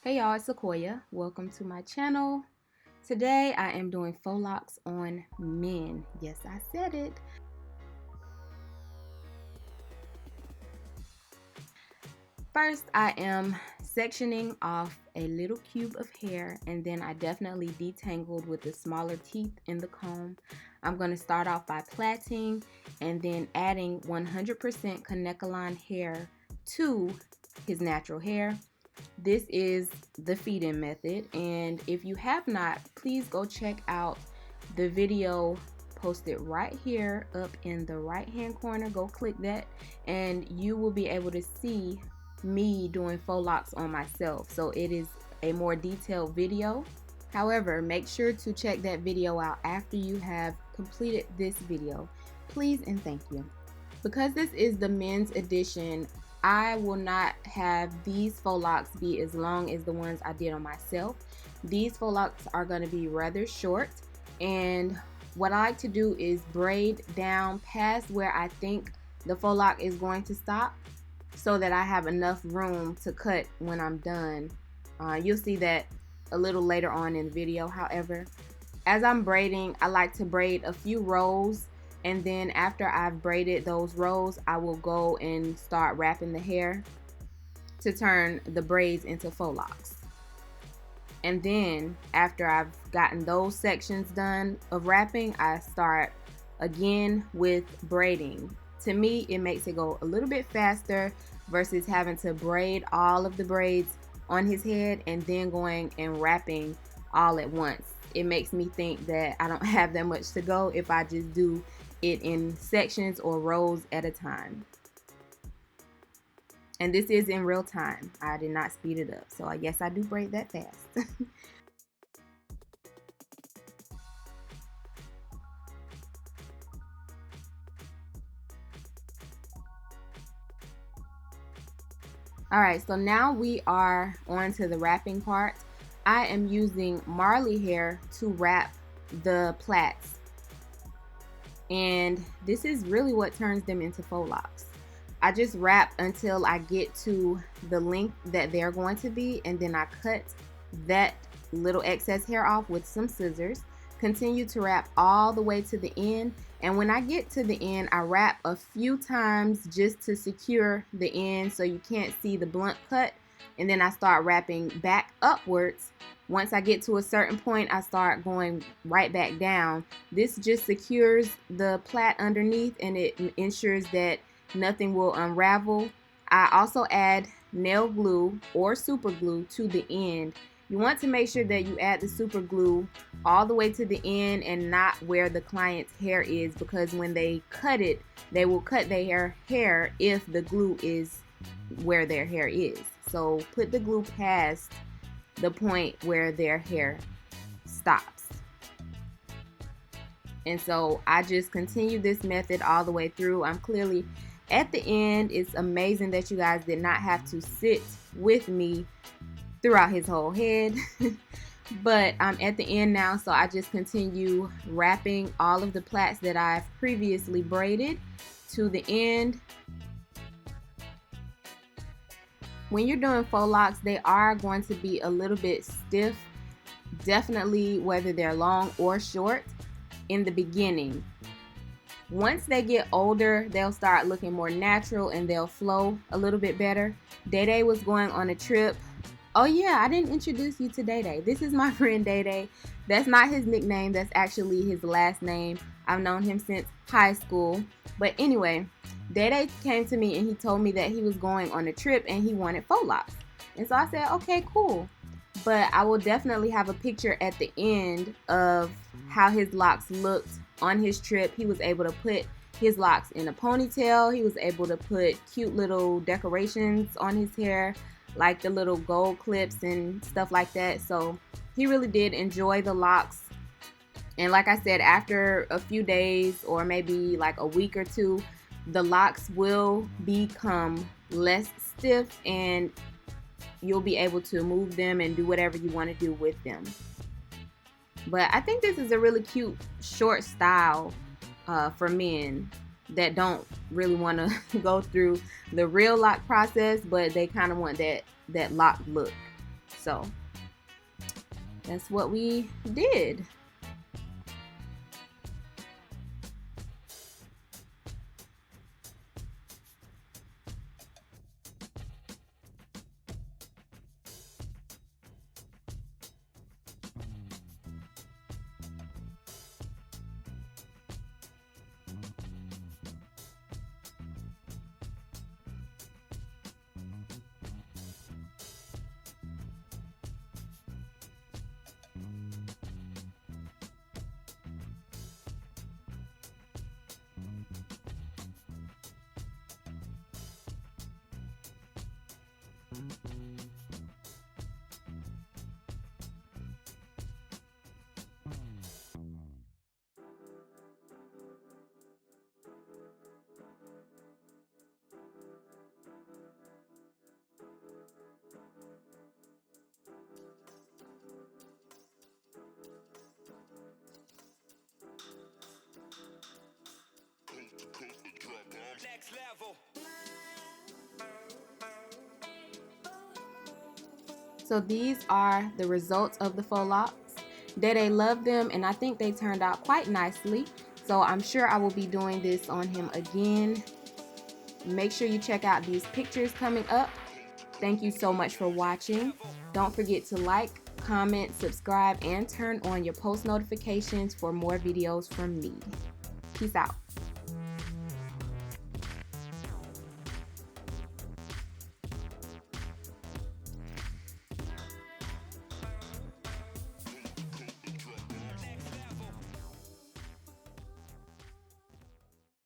Hey y'all, it's Sekoya. Welcome to my channel. Today I am doing faux locks on men. Yes, I said it. First, I am sectioning off a little cube of hair, and then I definitely detangled with the smaller teeth in the comb. I'm going to start off by plaiting and then adding 100% Kenekalon hair to his natural hair. This is the feed-in method, and if you have not, please go check out the video posted right here up in the right hand corner. Go click that and you will be able to see me doing faux locks on myself. So it is a more detailed video. However, make sure to check that video out after you have completed this video. Please and thank you. Because this is the men's edition, I will not have these faux locks be as long as the ones I did on myself. These faux locks are going to be rather short, and what I like to do is braid down past where I think the faux lock is going to stop so that I have enough room to cut when I'm done. You'll see that a little later on in the video. However, as I'm braiding, I like to braid a few rows, and then after I've braided those rows, I will go and start wrapping the hair to turn the braids into faux locks. And then after I've gotten those sections done of wrapping, I start again with braiding. To me, it makes it go a little bit faster versus having to braid all of the braids on his head and then going and wrapping all at once. It makes me think that I don't have that much to go if I just do it in sections or rows at a time. And this is in real time. I did not speed it up, so I guess I do braid that fast. Alright, so now we are on to the wrapping part. I am using Marley Hair to wrap the plaits, and this is really what turns them into faux locks. I just wrap until I get to the length that they're going to be, and then I cut that little excess hair off with some scissors. Continue to wrap all the way to the end, and when I get to the end, I wrap a few times just to secure the end so you can't see the blunt cut, and then I start wrapping back upwards. Once I get to a certain point, I start going right back down. This just secures the plait underneath, and it ensures that nothing will unravel. I also add nail glue or super glue to the end. You want to make sure that you add the super glue all the way to the end and not where the client's hair is, because when they cut it, they will cut their hair if the glue is where their hair is. So put the glue past the point where their hair stops. And so I just continue this method all the way through. I'm clearly at the end. It's amazing that you guys did not have to sit with me throughout his whole head. But I'm at the end now, so I just continue wrapping all of the plaits that I've previously braided to the end. When you're doing faux locks, they are going to be a little bit stiff, definitely whether they're long or short in the beginning. Once they get older, they'll start looking more natural and they'll flow a little bit better. Dédé was going on a trip. Oh yeah, I didn't introduce you to Dédé. This is my friend Dédé. That's not his nickname, that's actually his last name. I've known him since high school. But anyway, Dédé came to me and he told me that he was going on a trip and he wanted faux locks. And so I said, okay, cool. But I will definitely have a picture at the end of how his locks looked on his trip. He was able to put his locks in a ponytail. He was able to put cute little decorations on his hair, like the little gold clips and stuff like that. So he really did enjoy the locks. And like I said, after a few days or maybe like a week or two, the locks will become less stiff and you'll be able to move them and do whatever you want to do with them. But I think this is a really cute short style for men that don't really want to go through the real lock process, but they kind of want that lock look. So that's what we did. Next level. So these are the results of the faux locks. Dédé loved them, and I think they turned out quite nicely. So I'm sure I will be doing this on him again. Make sure you check out these pictures coming up. Thank you so much for watching. Don't forget to like, comment, subscribe, and turn on your post notifications for more videos from me. Peace out.